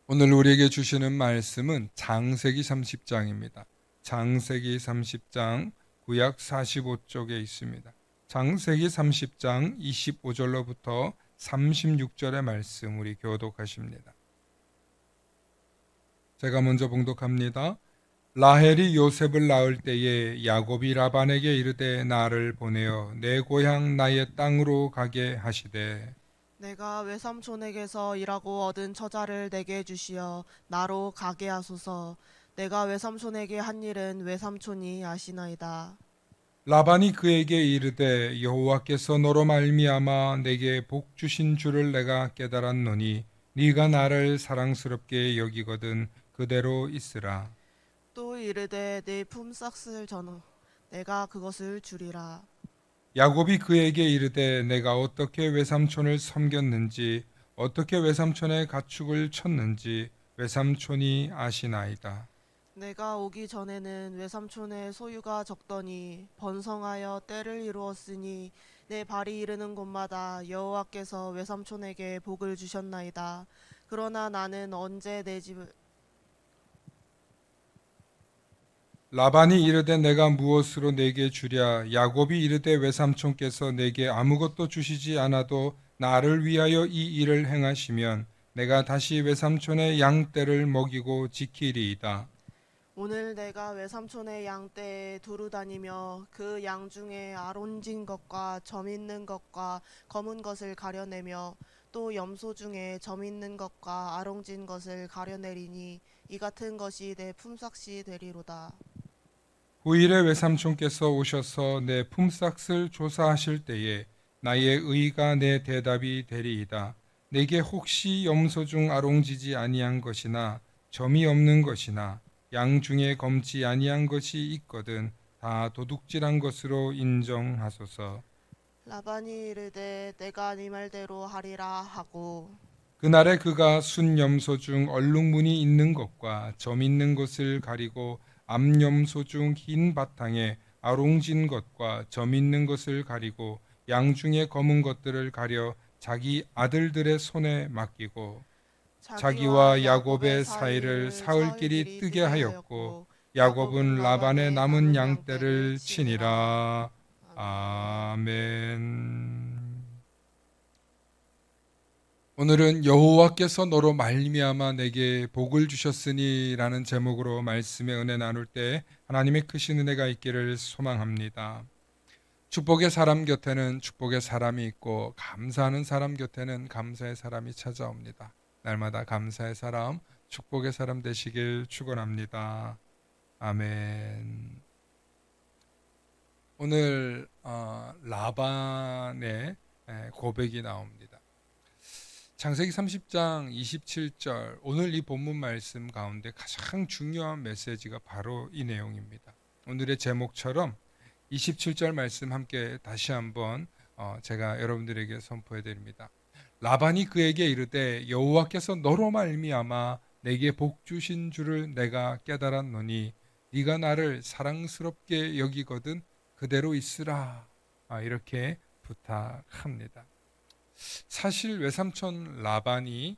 오늘 우리에게 주시는 말씀은 창세기 30장입니다. 창세기 30장 구약 45쪽에 있습니다. 창세기 30장 25절로부터 36절의 말씀 우리 교독하십니다. 제가 먼저 봉독합니다. 라헬이 요셉을 낳을 때에 야곱이 라반에게 이르되 나를 보내어 내 고향 나의 땅으로 가게 하시되 내가 외삼촌에게서 일하고 얻은 처자를 내게 주시어 나로 가게 하소서. 내가 외삼촌에게 한 일은 외삼촌이 아시나이다. 라반이 그에게 이르되 여호와께서 너로 말미암아 내게 복 주신 줄을 내가 깨달았노니 네가 나를 사랑스럽게 여기거든 그대로 있으라. 또 이르되 네 품삯을 전어 내가 그것을 주리라. 야곱이 그에게 이르되 내가 어떻게 외삼촌을 섬겼는지 어떻게 외삼촌의 가축을 쳤는지 외삼촌이 아시나이다. 내가 오기 전에는 외삼촌의 소유가 적더니 번성하여 때를 이루었으니 내 발이 이르는 곳마다 여호와께서 외삼촌에게 복을 주셨나이다. 그러나 나는 언제 내 집을 라반이 이르되 내가 무엇으로 내게 주랴. 야곱이 이르되 외삼촌께서 내게 아무것도 주시지 않아도 나를 위하여 이 일을 행하시면 내가 다시 외삼촌의 양떼를 먹이고 지키리이다. 오늘 내가 외삼촌의 양떼에 두루 다니며 그 양 중에 아론진 것과 점 있는 것과 검은 것을 가려내며 또 염소 중에 점 있는 것과 아롱진 것을 가려내리니 이 같은 것이 내 품삯이 되리로다. 후일에 외삼촌께서 오셔서 내 품삯을 조사하실 때에 나의 의가 내 대답이 되리이다. 내게 혹시 염소 중 아롱지지 아니한 것이나 점이 없는 것이나 양 중에 검지 아니한 것이 있거든 다 도둑질한 것으로 인정하소서. 라반이 이르되 내가 네 말대로 하리라 하고 그날에 그가 순염소 중 얼룩무늬 있는 것과 점 있는 것을 가리고 암염소 중 흰 바탕에 아롱진 것과 점 있는 것을 가리고 양 중에 검은 것들을 가려 자기 아들들의 손에 맡기고 자기와 자기와 야곱의 야곱의 사이를 사이를 사흘길이 사흘길이 뜨게 뜨게 하였고 하였고 야곱은 야곱은 라반의 라반의 남은 남은 양떼를 양떼를 치니라. 치니라. 아멘. 아멘. 오늘은 여호와께서 너로 말미암아 내게 복을 주셨으니라는 제목으로 말씀의 은혜 나눌 때 하나님의 크신 은혜가 있기를 소망합니다. 축복의 사람 곁에는 축복의 사람이 있고 감사하는 사람 곁에는 감사의 사람이 찾아옵니다. 날마다 감사의 사람, 축복의 사람 되시길 축원합니다. 아멘. 오늘 라반의 고백이 나옵니다. 창세기 30장 27절 오늘 이 본문 말씀 가운데 가장 중요한 메시지가 바로 이 내용입니다. 오늘의 제목처럼 27절 말씀 함께 다시 한번 제가 여러분들에게 선포해 드립니다. 라반이 그에게 이르되 여호와께서 너로 말미암아 내게 복 주신 줄을 내가 깨달았노니 네가 나를 사랑스럽게 여기거든 그대로 있으라. 이렇게 부탁합니다. 사실 외삼촌 라반이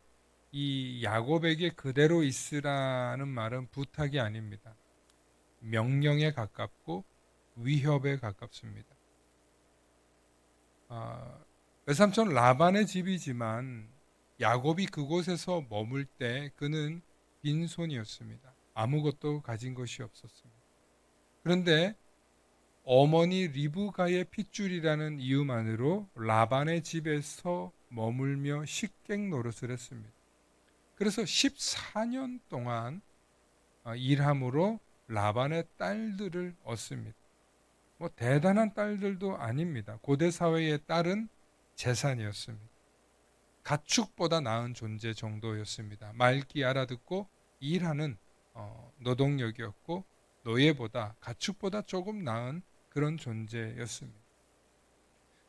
이 야곱에게 그대로 있으라는 말은 부탁이 아닙니다. 명령에 가깝고 위협에 가깝습니다. 외삼촌 라반의 집이지만 야곱이 그곳에서 머물 때 그는 빈손이었습니다. 아무것도 가진 것이 없었습니다. 그런데 어머니 리브가의 핏줄이라는 이유만으로 라반의 집에서 머물며 식객 노릇을 했습니다. 그래서 14년 동안 일함으로 라반의 딸들을 얻습니다. 뭐 대단한 딸들도 아닙니다. 고대 사회의 딸은 재산이었습니다. 가축보다 나은 존재 정도였습니다. 말귀 알아듣고 일하는 노동력이었고 노예보다 가축보다 조금 나은 그런 존재였습니다.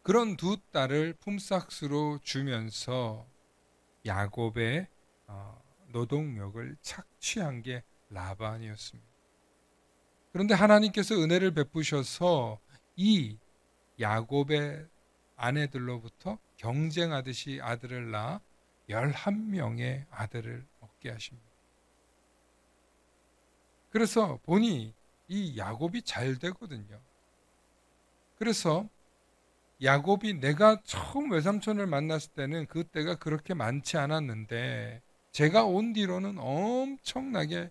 그런 두 딸을 품삯으로 주면서 야곱의 노동력을 착취한 게 라반이었습니다. 그런데 하나님께서 은혜를 베푸셔서 이 야곱의 아내들로부터 경쟁하듯이 아들을 낳아 11명의 아들을 얻게 없게 하십니다. 그래서 보니 이 야곱이 잘 되거든요. 그래서 야곱이 내가 처음 외삼촌을 만났을 때는 그때가 그렇게 많지 않았는데 제가 온 뒤로는 엄청나게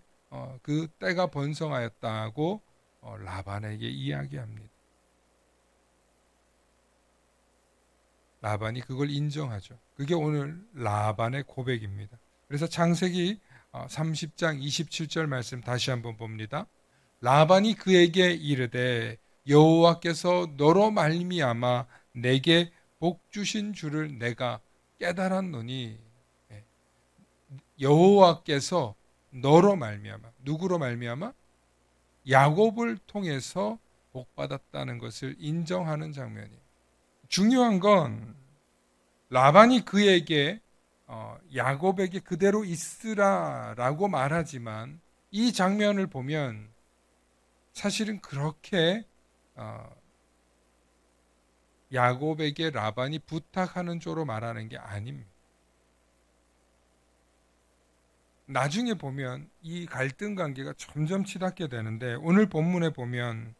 그 때가 번성하였다고 라반에게 이야기합니다. 라반이 그걸 인정하죠. 그게 오늘 라반의 고백입니다. 그래서 창세기 30장 27절 말씀 다시 한번 봅니다. 라반이 그에게 이르되 여호와께서 너로 말미암아 내게 복 주신 줄을 내가 깨달았노니. 여호와께서 너로 말미암아, 누구로 말미암아? 야곱을 통해서 복 받았다는 것을 인정하는 장면이에요. 중요한 건 라반이 그에게 야곱에게 그대로 있으라라고 말하지만 이 장면을 보면 사실은 그렇게 야곱에게 라반이 부탁하는 조로 말하는 게 아닙니다. 나중에 보면 이 갈등 관계가 점점 치닫게 되는데 오늘 본문에 보면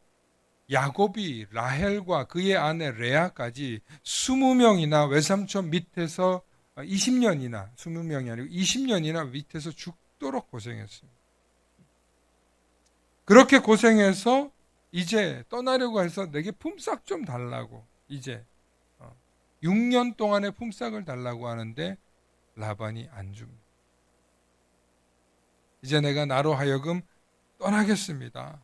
야곱이 라헬과 그의 아내 레아까지 20명이나 외삼촌 밑에서 20년이나 20명이 아니고 20년이나 밑에서 죽도록 고생했습니다. 그렇게 고생해서 이제 떠나려고 해서 내게 품삯 좀 달라고 이제 6년 동안의 품삯을 달라고 하는데 라반이 안 줍니다. 이제 내가 나로 하여금 떠나겠습니다.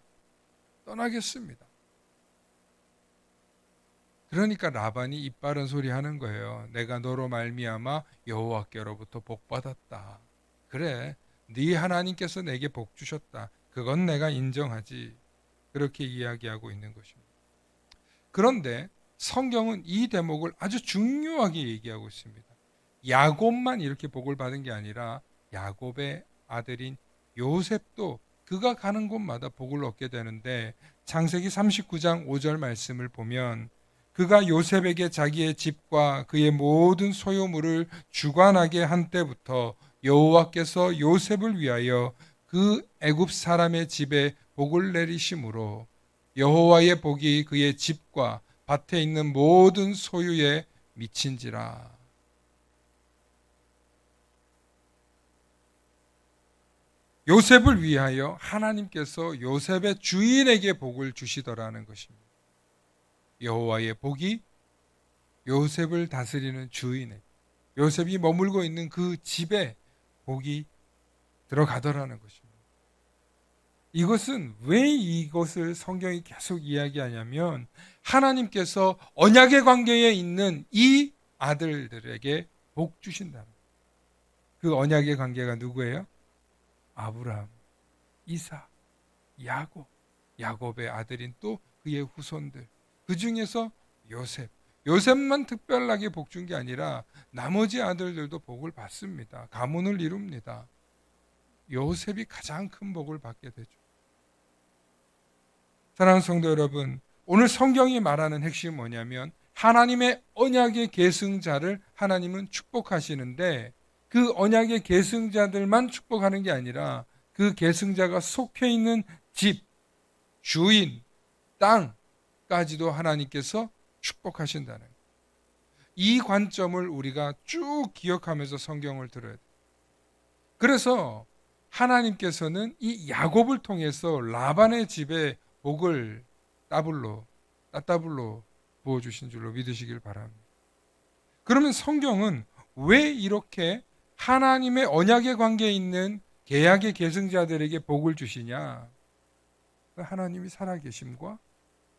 그러니까 라반이 입 바른 소리 하는 거예요. 내가 너로 말미암아 여호와께로부터 복 받았다. 그래, 네 하나님께서 내게 복 주셨다. 그건 내가 인정하지. 그렇게 이야기하고 있는 것입니다. 그런데 성경은 이 대목을 아주 중요하게 얘기하고 있습니다. 야곱만 이렇게 복을 받은 게 아니라 야곱의 아들인 요셉도 그가 가는 곳마다 복을 얻게 되는데 창세기 39장 5절 말씀을 보면 그가 요셉에게 자기의 집과 그의 모든 소유물을 주관하게 한 때부터 여호와께서 요셉을 위하여 그 애굽 사람의 집에 복을 내리심으로 여호와의 복이 그의 집과 밭에 있는 모든 소유에 미친지라. 요셉을 위하여 하나님께서 요셉의 주인에게 복을 주시더라는 것입니다. 여호와의 복이 요셉을 다스리는 주인에게, 요셉이 머물고 있는 그 집에 복이 들어가더라는 것입니다. 이것은 왜 이것을 성경이 계속 이야기하냐면 하나님께서 언약의 관계에 있는 이 아들들에게 복 주신다. 그 언약의 관계가 누구예요? 아브라함, 이삭, 야곱, 야곱의 아들인 또 그의 후손들. 그 중에서 요셉만 특별하게 복 준 게 아니라 나머지 아들들도 복을 받습니다. 가문을 이룹니다. 요셉이 가장 큰 복을 받게 되죠. 사랑하는 성도 여러분, 오늘 성경이 말하는 핵심은 뭐냐면 하나님의 언약의 계승자를 하나님은 축복하시는데 그 언약의 계승자들만 축복하는 게 아니라 그 계승자가 속해 있는 집, 주인, 땅까지도 하나님께서 축복하신다는 거예요. 이 관점을 우리가 쭉 기억하면서 성경을 들어야 돼요. 그래서 하나님께서는 이 야곱을 통해서 라반의 집에 복을 따따블로 부어주신 줄로 믿으시길 바랍니다. 그러면 성경은 왜 이렇게 하나님의 언약의 관계에 있는 계약의 계승자들에게 복을 주시냐? 하나님이 살아계심과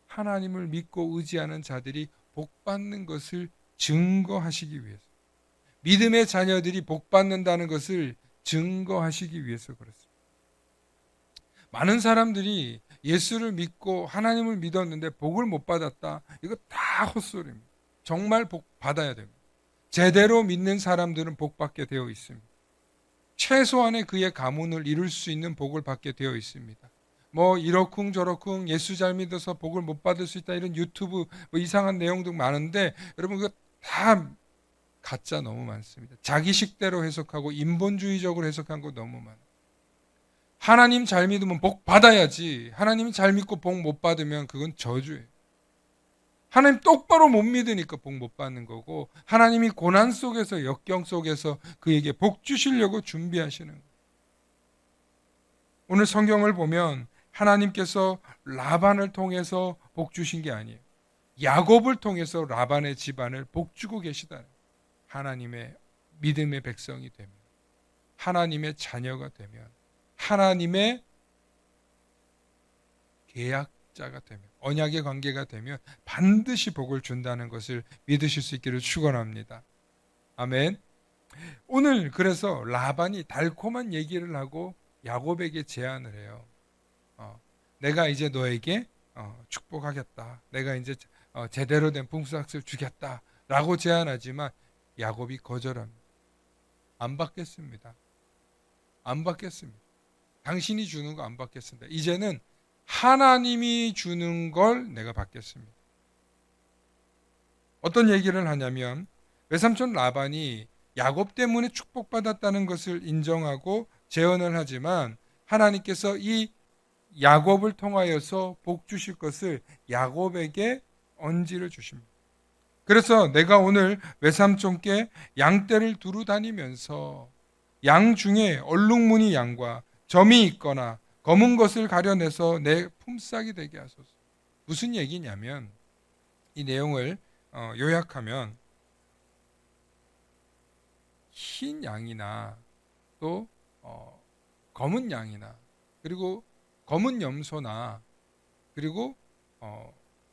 하나님을 믿고 의지하는 자들이 복받는 것을 증거하시기 위해서, 믿음의 자녀들이 복받는다는 것을 증거하시기 위해서 그렇습니다. 많은 사람들이 예수를 믿고 하나님을 믿었는데 복을 못 받았다. 이거 다 헛소리입니다. 정말 복 받아야 됩니다. 제대로 믿는 사람들은 복 받게 되어 있습니다. 최소한의 그의 가문을 이룰 수 있는 복을 받게 되어 있습니다. 뭐 이러쿵 저러쿵 예수 잘 믿어서 복을 못 받을 수 있다 이런 유튜브 이상한 내용도 많은데 여러분 그거 다 가짜 너무 많습니다. 자기식대로 해석하고 인본주의적으로 해석한 거 너무 많아요. 하나님 잘 믿으면 복 받아야지. 하나님 잘 믿고 복 못 받으면 그건 저주예요. 하나님 똑바로 못 믿으니까 복 못 받는 거고, 하나님이 고난 속에서, 역경 속에서 그에게 복 주시려고 준비하시는 거예요. 오늘 성경을 보면 하나님께서 라반을 통해서 복 주신 게 아니에요. 야곱을 통해서 라반의 집안을 복 주고 계시다. 하나님의 믿음의 백성이 되면, 하나님의 자녀가 되면, 하나님의 계약자가 되면, 언약의 관계가 되면 반드시 복을 준다는 것을 믿으실 수 있기를 축원합니다. 아멘. 오늘 그래서 라반이 달콤한 얘기를 하고 야곱에게 제안을 해요. 내가 이제 너에게 축복하겠다. 내가 이제 제대로 된 풍수학을 주겠다. 라고 제안하지만 야곱이 거절합니다. 안 받겠습니다. 안 받겠습니다. 당신이 주는 거 안 받겠습니다. 이제는 하나님이 주는 걸 내가 받겠습니다. 어떤 얘기를 하냐면 외삼촌 라반이 야곱 때문에 축복받았다는 것을 인정하고 제언을 하지만 하나님께서 이 야곱을 통하여서 복 주실 것을 야곱에게 언지를 주십니다. 그래서 내가 오늘 외삼촌께 양떼를 두루 다니면서 양 중에 얼룩무늬 양과 점이 있거나 검은 것을 가려내서 내 품삯이 되게 하소서. 무슨 얘기냐면 이 내용을 요약하면 흰 양이나 또 검은 양이나 그리고 검은 염소나 그리고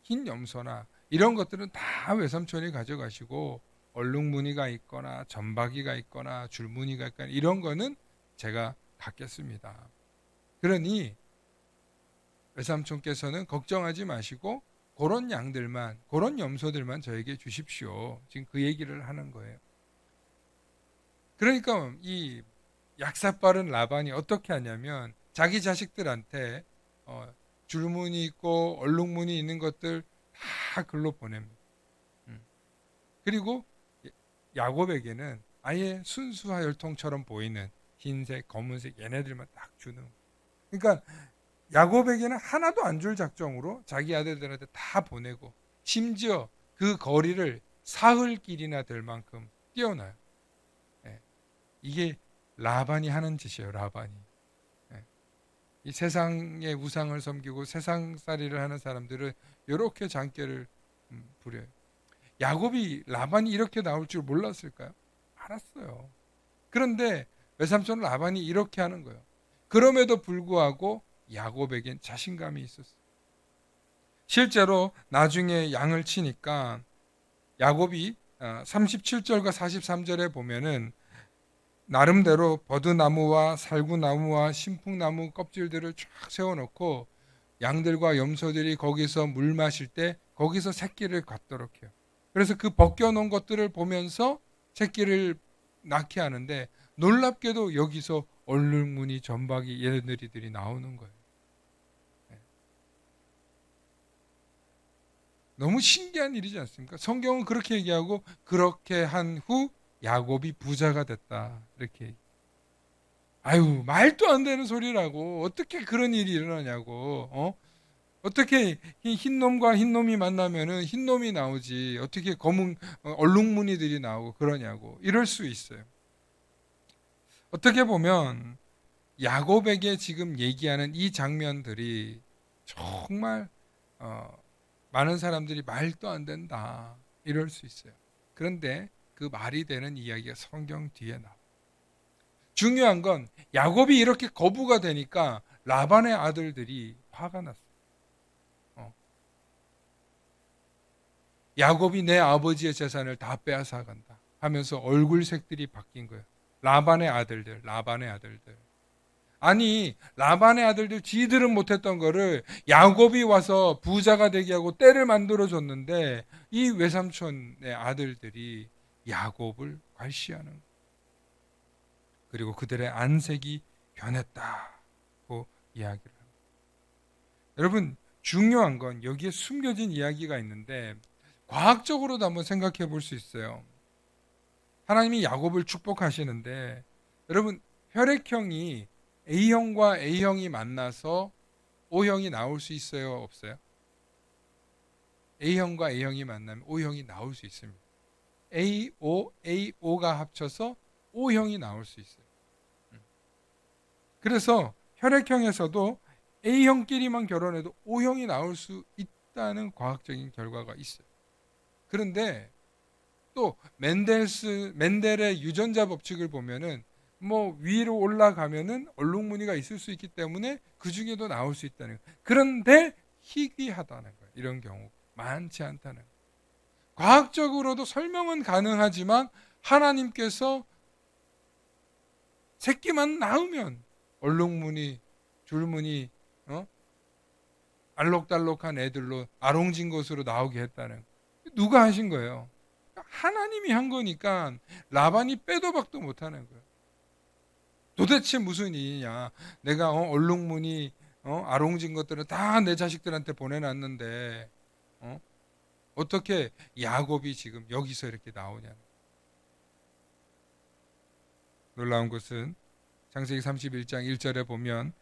흰 염소나 이런 것들은 다 외삼촌이 가져가시고 얼룩무늬가 있거나 점박이가 있거나 줄무늬가 있거나 이런 거는 제가 갖겠습니다. 그러니 외삼촌께서는 걱정하지 마시고 그런 양들만, 그런 염소들만 저에게 주십시오. 지금 그 얘기를 하는 거예요. 그러니까 이 약삭빠른 라반이 어떻게 하냐면 자기 자식들한테 줄무늬 있고 얼룩무늬 있는 것들 다 글로 보냅니다. 그리고 야곱에게는 아예 순수하열통처럼 보이는 흰색, 검은색 얘네들만 딱 주는 거예요. 그러니까 야곱에게는 하나도 안 줄 작정으로 자기 아들들한테 다 보내고 심지어 그 거리를 사흘 길이나 될 만큼 뛰어나요. 이게 라반이 하는 짓이에요. 라반이. 이 세상의 우상을 섬기고 세상살이를 하는 사람들은 이렇게 장깨를 부려요. 야곱이 라반이 이렇게 나올 줄 몰랐을까요? 알았어요. 그런데 외삼촌 라반이 이렇게 하는 거예요. 그럼에도 불구하고 야곱에겐 자신감이 있었어요. 실제로 나중에 양을 치니까 야곱이 37절과 43절에 보면은 나름대로 버드나무와 살구나무와 신풍나무 껍질들을 쫙 세워놓고 양들과 염소들이 거기서 물 마실 때 거기서 새끼를 갖도록 해요. 그래서 그 벗겨놓은 것들을 보면서 새끼를 낳게 하는데 놀랍게도 여기서 얼룩무늬, 점박이 얘네들이 나오는 거예요. 너무 신기한 일이지 않습니까? 성경은 그렇게 얘기하고 그렇게 한 후 야곱이 부자가 됐다. 이렇게. 아유, 말도 안 되는 소리라고. 어떻게 그런 일이 일어나냐고. 어떻게 흰 놈과 흰 놈이 만나면은 흰 놈이 나오지. 어떻게 검은 얼룩무늬들이 나오고 그러냐고. 이럴 수 있어요. 어떻게 보면 야곱에게 지금 얘기하는 이 장면들이 정말 많은 사람들이 말도 안 된다. 이럴 수 있어요. 그런데 그 말이 되는 이야기가 성경 뒤에 나와요. 중요한 건 야곱이 이렇게 거부가 되니까 라반의 아들들이 화가 났어요. 야곱이 내 아버지의 재산을 다 빼앗아 간다 하면서 얼굴색들이 바뀐 거예요. 라반의 아들들. 아니 라반의 아들들 지들은 못했던 거를 야곱이 와서 부자가 되게 하고 때를 만들어 줬는데 이 외삼촌의 아들들이 야곱을 괄시하는 거예요. 그리고 그들의 안색이 변했다고 이야기를 합니다. 여러분 중요한 건 여기에 숨겨진 이야기가 있는데 과학적으로도 한번 생각해 볼 수 있어요. 하나님이 야곱을 축복하시는데, 여러분, 혈액형이 A형과 A형이 만나서 O형이 나올 수 있어요, 없어요? A형과 A형이 만나면 O형이 나올 수 있습니다. AO가 합쳐서 O형이 나올 수 있어요. 그래서 혈액형에서도 A형끼리만 결혼해도 O형이 나올 수 있다는 과학적인 결과가 있어요. 그런데 또 멘델의 유전자 법칙을 보면은 뭐 위로 올라가면은 얼룩무늬가 있을 수 있기 때문에 그 중에도 나올 수 있다는 거예요. 그런데 희귀하다는 거예요. 이런 경우 많지 않다는 거예요. 과학적으로도 설명은 가능하지만 하나님께서 새끼만 낳으면 얼룩무늬, 줄무늬, 알록달록한 애들로 아롱진 것으로 나오게 했다는 거예요. 누가 하신 거예요? 하나님이 한 거니까 라반이 빼도 박도 못하는 거예요. 도대체 무슨 일이냐? 내가 얼룩무늬, 아롱진 것들은 다 내 자식들한테 보내놨는데 어떻게 야곱이 지금 여기서 이렇게 나오냐? 놀라운 것은 창세기 31장 1절에 보면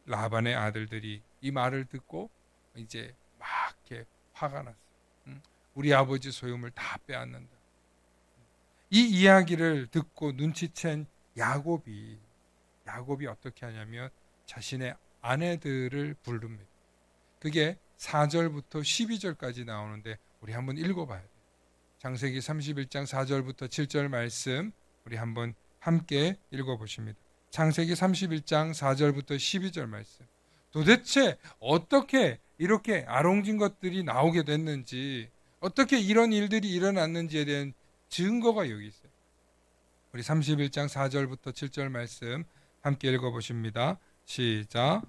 라반의 아들들이 이 말을 듣고 이제 막 이렇게 화가 났어요. 우리 아버지 소유물 다 빼앗는다. 이 이야기를 듣고 눈치챈 야곱이 어떻게 하냐면 자신의 아내들을 부릅니다. 그게 4절부터 12절까지 나오는데 우리 한번 읽어봐야 돼요. 창세기 31장 4절부터 7절 말씀 우리 한번 함께 읽어보십니다. 창세기 31장 4절부터 12절 말씀. 도대체 어떻게 이렇게 아롱진 것들이 나오게 됐는지, 어떻게 이런 일들이 일어났는지에 대한 증거가 여기 있어요. 우리 31장 4절부터 7절 말씀 함께 읽어보십니다. 시작.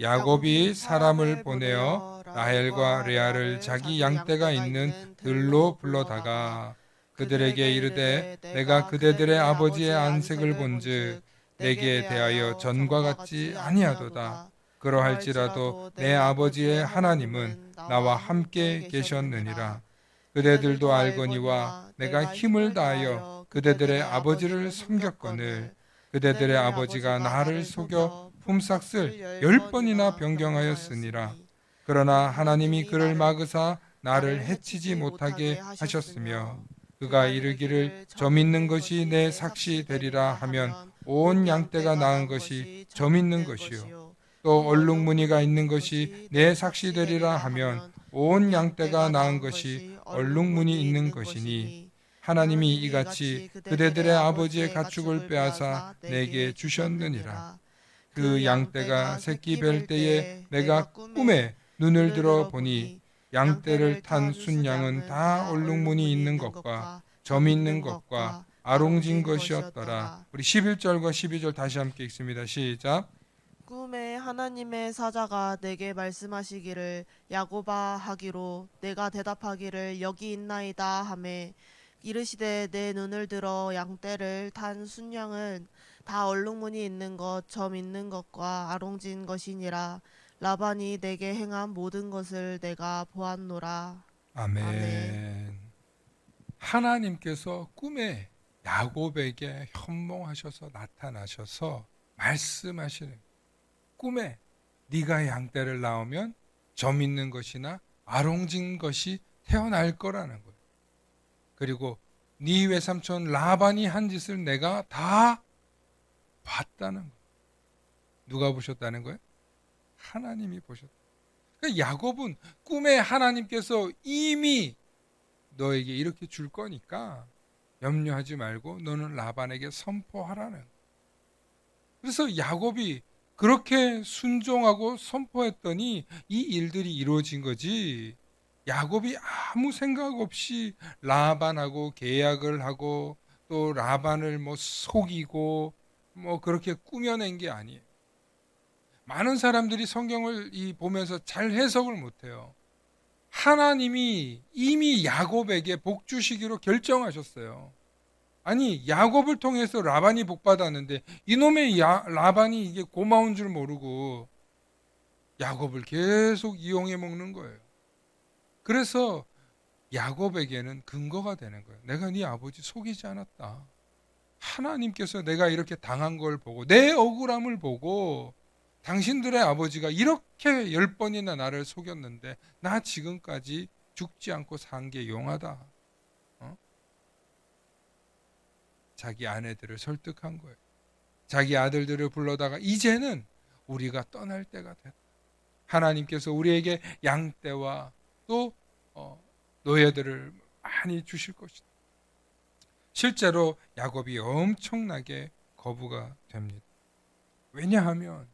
야곱이 사람을 보내어 라헬과 레아를 자기 양떼가 있는 들로 불러다가 그들에게 이르되 내가 그대들의 아버지의 안색을 본즉 내게 대하여 전과 같지 아니하도다. 그러할지라도 내 아버지의 하나님은 나와 함께 계셨느니라. 그대들도 알거니와 내가 힘을 다하여 그대들의 아버지를 섬겼거늘 그대들의 아버지가 나를 속여 품삯을 10번이나 변경하였으니라. 그러나 하나님이 그를 막으사 나를 해치지 못하게 하셨으며 그가 이르기를 저 믿는 것이 내 삭시 되리라 하면 온 양떼가 낳은 것이 저 믿는 것이요 또 얼룩무늬가 있는 것이 내 삭시 되리라 하면 온 양떼가 낳은 것이 얼룩무늬 있는 것이니 하나님이 이같이 그대들의 아버지의 가축을 빼앗아 내게 주셨느니라. 그 양떼가 새끼 뵐 때에 내가 꿈에 눈을 들어 보니 양떼를 탄 순양은 다 얼룩무늬 있는 것과 점 있는 것과 아롱진 것이었더라. 우리 11절과 12절 다시 함께 읽습니다. 시작. 꿈에 하나님의 사자가 내게 말씀하시기를 야곱아 하기로 내가 대답하기를 여기 있나이다 하매 이르시되 내 눈을 들어 양떼를 탄 순양은 다 얼룩무늬 있는 것, 점 있는 것과 아롱진 것이니라. 라반이 내게 행한 모든 것을 내가 보았노라. 아멘. 아멘. 하나님께서 꿈에 야곱에게 현몽하셔서 나타나셔서 말씀하시는 꿈에 네가 양떼를 낳으면 점 있는 것이나 아롱진 것이 태어날 거라는 거예요. 그리고 네 외삼촌 라반이 한 짓을 내가 다 봤다는 거예요. 누가 보셨다는 거예요? 하나님이 보셨다. 그러니까 야곱은 꿈에 하나님께서 이미 너에게 이렇게 줄 거니까 염려하지 말고 너는 라반에게 선포하라는 거예요. 그래서 야곱이 그렇게 순종하고 선포했더니 이 일들이 이루어진 거지. 야곱이 아무 생각 없이 라반하고 계약을 하고 또 라반을 뭐 속이고 뭐 그렇게 꾸며낸 게 아니에요. 많은 사람들이 성경을 보면서 잘 해석을 못해요. 하나님이 이미 야곱에게 복 주시기로 결정하셨어요. 아니 야곱을 통해서 라반이 복 받았는데 이놈의 라반이 이게 고마운 줄 모르고 야곱을 계속 이용해 먹는 거예요. 그래서 야곱에게는 근거가 되는 거예요. 내가 네 아버지 속이지 않았다. 하나님께서 내가 이렇게 당한 걸 보고 내 억울함을 보고 당신들의 아버지가 이렇게 10번이나 나를 속였는데 나 지금까지 죽지 않고 산 게 용하다. 자기 아내들을 설득한 거예요. 자기 아들들을 불러다가 이제는 우리가 떠날 때가 됐다. 하나님께서 우리에게 양떼와 또 노예들을 많이 주실 것이다. 실제로 야곱이 엄청나게 거부가 됩니다. 왜냐하면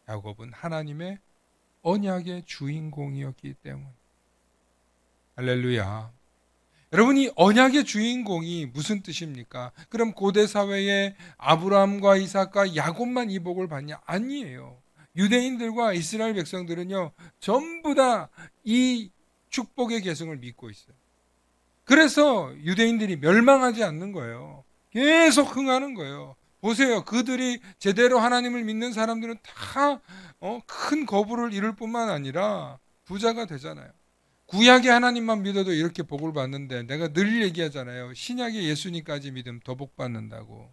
야곱은 하나님의 언약의 주인공이었기 때문. 할렐루야. 여러분, 이 언약의 주인공이 무슨 뜻입니까? 그럼 고대 사회에 아브라함과 이삭과 야곱만 이 복을 받냐? 아니에요. 유대인들과 이스라엘 백성들은요, 전부 다 이 축복의 계승을 믿고 있어요. 그래서 유대인들이 멸망하지 않는 거예요. 계속 흥하는 거예요. 보세요. 그들이 제대로 하나님을 믿는 사람들은 다 큰 거부를 이룰 뿐만 아니라 부자가 되잖아요. 구약의 하나님만 믿어도 이렇게 복을 받는데 내가 늘 얘기하잖아요. 신약의 예수님까지 믿으면 더 복 받는다고.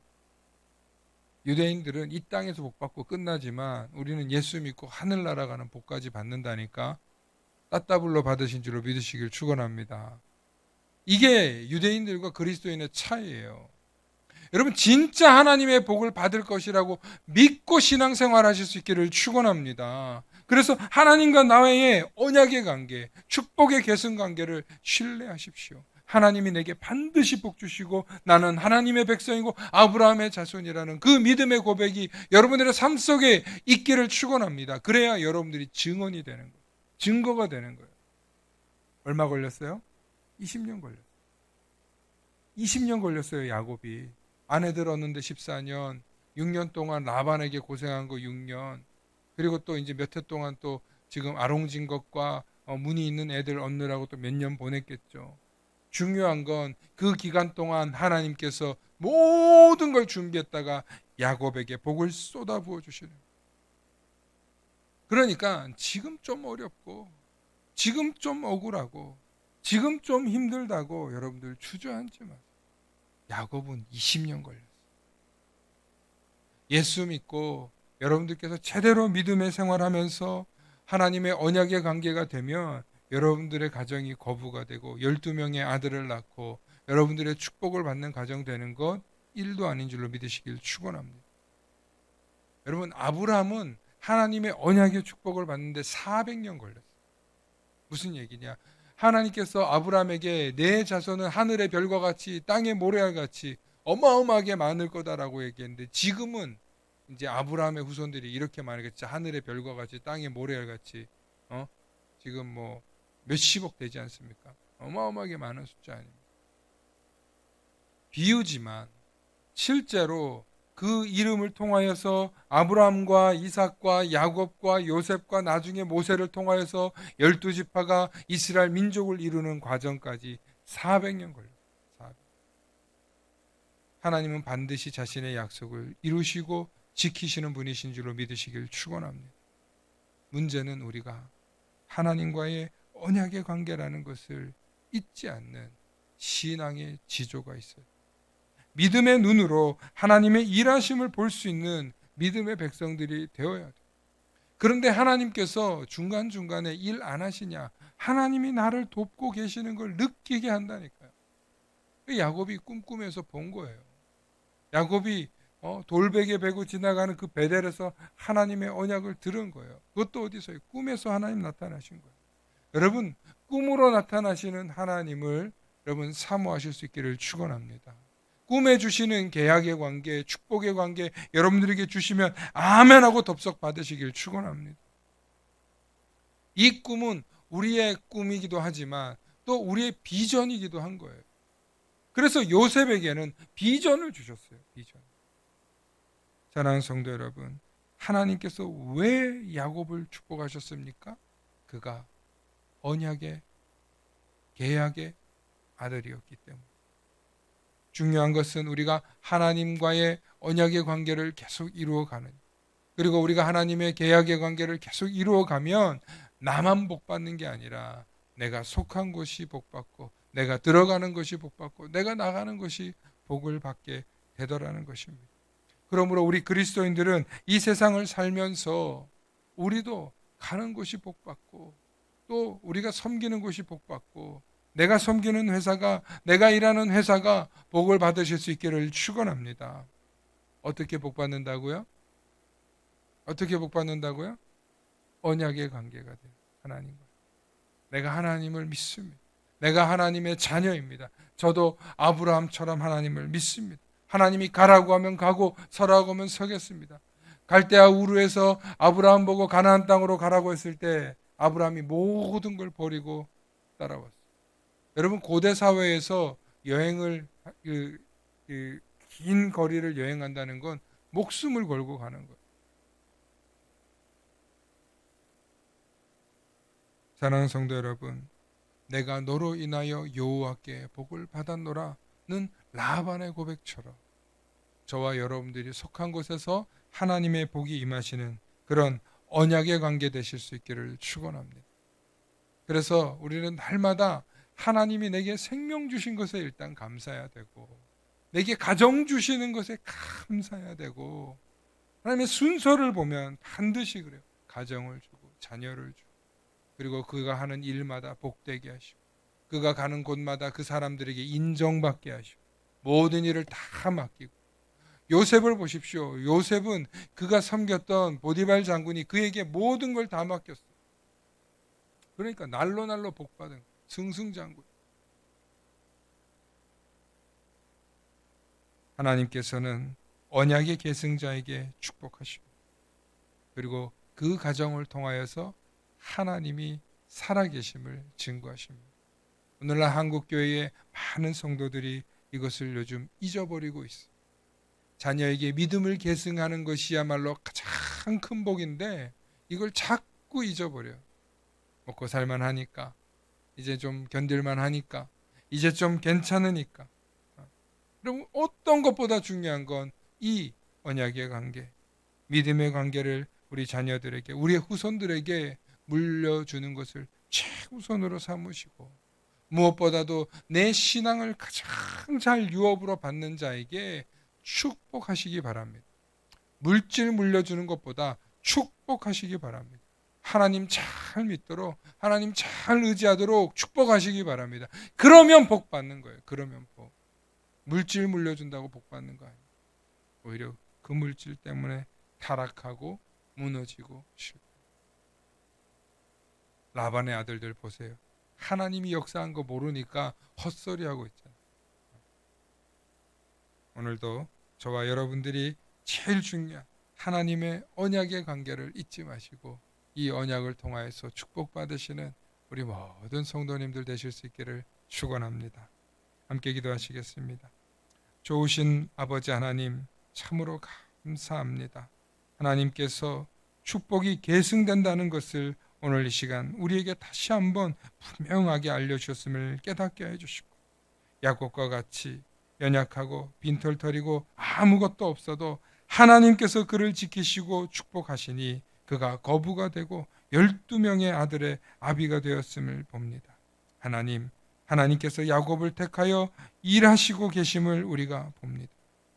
유대인들은 이 땅에서 복 받고 끝나지만 우리는 예수 믿고 하늘나라 가는 복까지 받는다니까 따따블로 받으신 줄로 믿으시길 축원합니다. 이게 유대인들과 그리스도인의 차이예요. 여러분, 진짜 하나님의 복을 받을 것이라고 믿고 신앙생활 하실 수 있기를 축원합니다. 그래서 하나님과 나의 언약의 관계, 축복의 계승 관계를 신뢰하십시오. 하나님이 내게 반드시 복 주시고 나는 하나님의 백성이고 아브라함의 자손이라는 그 믿음의 고백이 여러분들의 삶 속에 있기를 축원합니다. 그래야 여러분들이 증언이 되는 거예요. 증거가 되는 거예요. 얼마 걸렸어요? 20년 걸렸어요. 20년 걸렸어요, 야곱이. 아내들 얻는데 14년, 6년 동안 라반에게 고생한 거 6년, 그리고 또 이제 몇 해 동안 또 지금 아롱진 것과 문이 있는 애들 얻느라고 또 몇 년 보냈겠죠. 중요한 건 그 기간 동안 하나님께서 모든 걸 준비했다가 야곱에게 복을 쏟아부어 주시는 거예요. 그러니까 지금 좀 어렵고 지금 좀 억울하고 지금 좀 힘들다고 여러분들 주저앉지 마세요. 야곱은 20년 걸렸어요. 예수 믿고 여러분들께서 제대로 믿음의 생활하면서 하나님의 언약의 관계가 되면 여러분들의 가정이 거부가 되고 12명의 아들을 낳고 여러분들의 축복을 받는 가정 되는 것 1도 아닌 줄로 믿으시길 축원합니다. 여러분, 아브라함은 하나님의 언약의 축복을 받는데 400년 걸렸어요. 무슨 얘기냐? 하나님께서 아브라함에게 내 자손은 하늘의 별과 같이 땅의 모래알 같이 어마어마하게 많을 거다라고 얘기했는데 지금은 이제 아브라함의 후손들이 이렇게 말하겠죠. 하늘의 별과 같이 땅의 모래알 같이 지금 뭐 몇십억 되지 않습니까? 어마어마하게 많은 숫자 아닙니까? 비유지만 실제로 그 이름을 통하여서 아브라함과 이삭과 야곱과 요셉과 나중에 모세를 통하여서 12지파가 이스라엘 민족을 이루는 과정까지 400년 걸렸어요. 하나님은 반드시 자신의 약속을 이루시고 지키시는 분이신 줄로 믿으시길 축원합니다. 문제는 우리가 하나님과의 언약의 관계라는 것을 잊지 않는 신앙의 지조가 있어요. 믿음의 눈으로 하나님의 일하심을 볼 수 있는 믿음의 백성들이 되어야 돼요. 그런데 하나님께서 중간중간에 일 안 하시냐? 하나님이 나를 돕고 계시는 걸 느끼게 한다니까요. 야곱이 꿈꾸면서 본 거예요. 야곱이 돌베개 베고 지나가는 그 베델에서 하나님의 언약을 들은 거예요. 그것도 어디서요? 꿈에서 하나님 나타나신 거예요. 여러분, 꿈으로 나타나시는 하나님을 여러분 사모하실 수 있기를 축원합니다. 꿈에 주시는 계약의 관계, 축복의 관계 여러분들에게 주시면 아멘하고 덥석 받으시길 축원합니다. 이 꿈은 우리의 꿈이기도 하지만 또 우리의 비전이기도 한 거예요. 그래서 요셉에게는 비전을 주셨어요. 비전. 사랑하는 성도 여러분, 하나님께서 왜 야곱을 축복하셨습니까? 그가 언약의 계약의 아들이었기 때문에. 중요한 것은 우리가 하나님과의 언약의 관계를 계속 이루어가는, 그리고 우리가 하나님의 계약의 관계를 계속 이루어가면 나만 복 받는 게 아니라 내가 속한 곳이 복받고 내가 들어가는 것이 복받고 내가 나가는 것이 복을 받게 되더라는 것입니다. 그러므로 우리 그리스도인들은 이 세상을 살면서 우리도 가는 곳이 복받고 또 우리가 섬기는 곳이 복받고 내가 섬기는 회사가 내가 일하는 회사가 복을 받으실 수 있기를 축원합니다. 어떻게 복받는다고요? 어떻게 복받는다고요? 언약의 관계가 돼요. 하나님과. 내가 하나님을 믿습니다. 내가 하나님의 자녀입니다. 저도 아브라함처럼 하나님을 믿습니다. 하나님이 가라고 하면 가고 서라고 하면 서겠습니다. 갈대아 우르에서 아브라함 보고 가나안 땅으로 가라고 했을 때 아브라함이 모든 걸 버리고 따라왔어요. 여러분 고대 사회에서 여행을 긴 거리를 여행한다는 건 목숨을 걸고 가는 거예요. 사랑하는 성도 여러분, 내가 너로 인하여 여호와께 복을 받았노라는 라반의 고백처럼 저와 여러분들이 속한 곳에서 하나님의 복이 임하시는 그런 언약의 관계 되실 수 있기를 축원합니다. 그래서 우리는 날마다 하나님이 내게 생명 주신 것에 일단 감사해야 되고 내게 가정 주시는 것에 감사해야 되고 하나님의 순서를 보면 반드시 그래요. 가정을 주고 자녀를 주고 그리고 그가 하는 일마다 복되게 하시고 그가 가는 곳마다 그 사람들에게 인정받게 하시고 모든 일을 다 맡기고 요셉을 보십시오. 요셉은 그가 섬겼던 보디발 장군이 그에게 모든 걸 다 맡겼어요. 그러니까 날로 복받은 승승장군. 하나님께서는 언약의 계승자에게 축복하시고 그리고 그 가정을 통하여서 하나님이 살아계심을 증거하십니다. 오늘날 한국교회의 많은 성도들이 이것을 요즘 잊어버리고 있어요. 자녀에게 믿음을 계승하는 것이야말로 가장 큰 복인데 이걸 자꾸 잊어버려요. 먹고 살만 하니까 이제 좀 견딜만 하니까 이제 좀 괜찮으니까. 그럼 어떤 것보다 중요한 건 이 언약의 관계, 믿음의 관계를 우리 자녀들에게 우리의 후손들에게 물려주는 것을 최우선으로 삼으시고 무엇보다도 내 신앙을 가장 잘 유업으로 받는 자에게 축복하시기 바랍니다. 물질 물려주는 것보다 축복하시기 바랍니다. 하나님 잘 믿도록 하나님 잘 의지하도록 축복하시기 바랍니다. 그러면 복 받는 거예요. 그러면 복. 물질 물려준다고 복 받는 거 아니에요. 오히려 그 물질 때문에 타락하고 무너지고 실패. 라반의 아들들 보세요. 하나님이 역사한 거 모르니까 헛소리하고 있잖아요. 오늘도 저와 여러분들이 제일 중요한 하나님의 언약의 관계를 잊지 마시고 이 언약을 통하여서 축복받으시는 우리 모든 성도님들 되실 수 있기를 축원합니다. 함께 기도하시겠습니다. 좋으신 아버지 하나님 참으로 감사합니다. 하나님께서 축복이 계승된다는 것을 오늘 이 시간 우리에게 다시 한번 분명하게 알려주셨음을 깨닫게 해주시고 야곱과 같이 연약하고 빈털터리고 아무것도 없어도 하나님께서 그를 지키시고 축복하시니 그가 거부가 되고 12명의 아들의 아비가 되었음을 봅니다. 하나님께서 야곱을 택하여 일하시고 계심을 우리가 봅니다.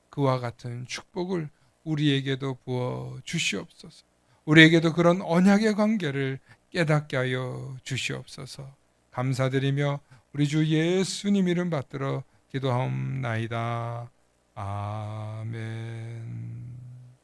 그와 같은 축복을 우리에게도 부어 주시옵소서. 우리에게도 그런 언약의 관계를 깨닫게 하여 주시옵소서. 감사드리며 우리 주 예수님 이름 받들어 기도하옵나이다. 아멘.